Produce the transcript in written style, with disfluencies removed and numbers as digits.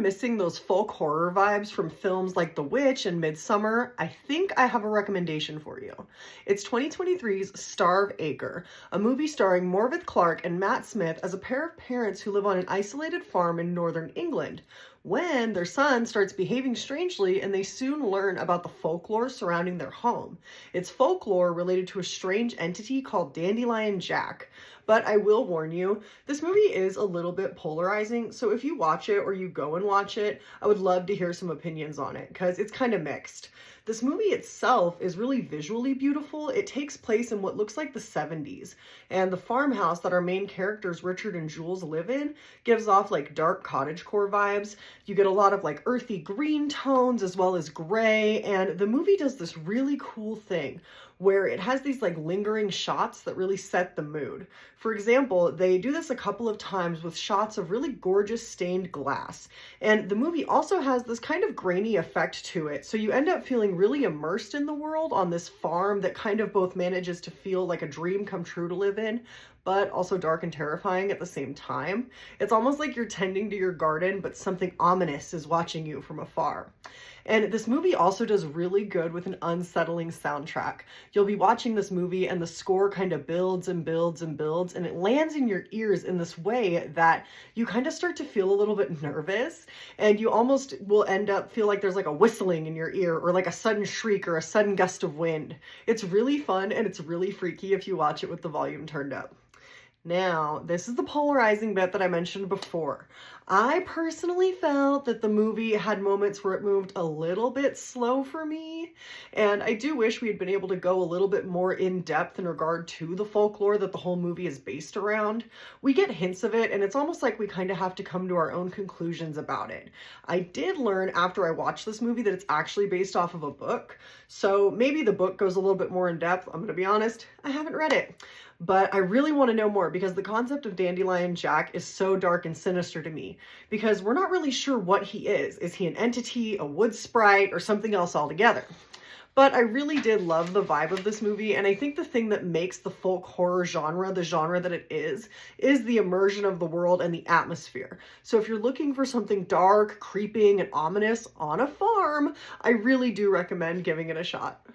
been missing those folk horror vibes from films like The Witch and Midsummer, I think I have a recommendation for you. It's 2023's Starve Acre, a movie starring Morvith Clark and Matt Smith as a pair of parents who live on an isolated farm in northern England, when their son starts behaving strangely and they soon learn about the folklore surrounding their home. It's folklore related to a strange entity called Dandelion Jack. But I will warn you, this movie is a little bit polarizing, so if you watch it or you go and watch it, I would love to hear some opinions on it, because it's kind of mixed. This movie itself is really visually beautiful. It takes place in what looks like the 70s, and the farmhouse that our main characters, Richard and Jules, live in gives off like dark cottagecore vibes. You get a lot of like earthy green tones as well as gray, and the movie does this really cool thing where it has these like lingering shots that really set the mood. For example, they do this a couple of times with shots of really gorgeous stained glass. And the movie also has this kind of grainy effect to it. So you end up feeling really immersed in the world on this farm that kind of both manages to feel like a dream come true to live in, but also dark and terrifying at the same time. It's almost like you're tending to your garden, but something ominous is watching you from afar. And this movie also does really good with an unsettling soundtrack. You'll be watching this movie and the score kind of builds and builds and builds, and it lands in your ears in this way that you kind of start to feel a little bit nervous, and you almost will end up feel like there's like a whistling in your ear or like a sudden shriek or a sudden gust of wind. It's really fun and it's really freaky if you watch it with the volume turned up. Now, this is the polarizing bit that I mentioned before. I personally felt that the movie had moments where it moved a little bit slow for me, and I do wish we had been able to go a little bit more in depth in regard to the folklore that the whole movie is based around. We get hints of it, and it's almost like we kind of have to come to our own conclusions about it. I did learn after I watched this movie that it's actually based off of a book, so maybe the book goes a little bit more in depth. I'm gonna be honest, I haven't read it. But I really want to know more because the concept of Dandelion Jack is so dark and sinister to me because we're not really sure what he is. Is he an entity, a wood sprite, or something else altogether? But I really did love the vibe of this movie, and I think the thing that makes the folk horror genre the genre that it is the immersion of the world and the atmosphere. So if you're looking for something dark, creeping, and ominous on a farm, I really do recommend giving it a shot.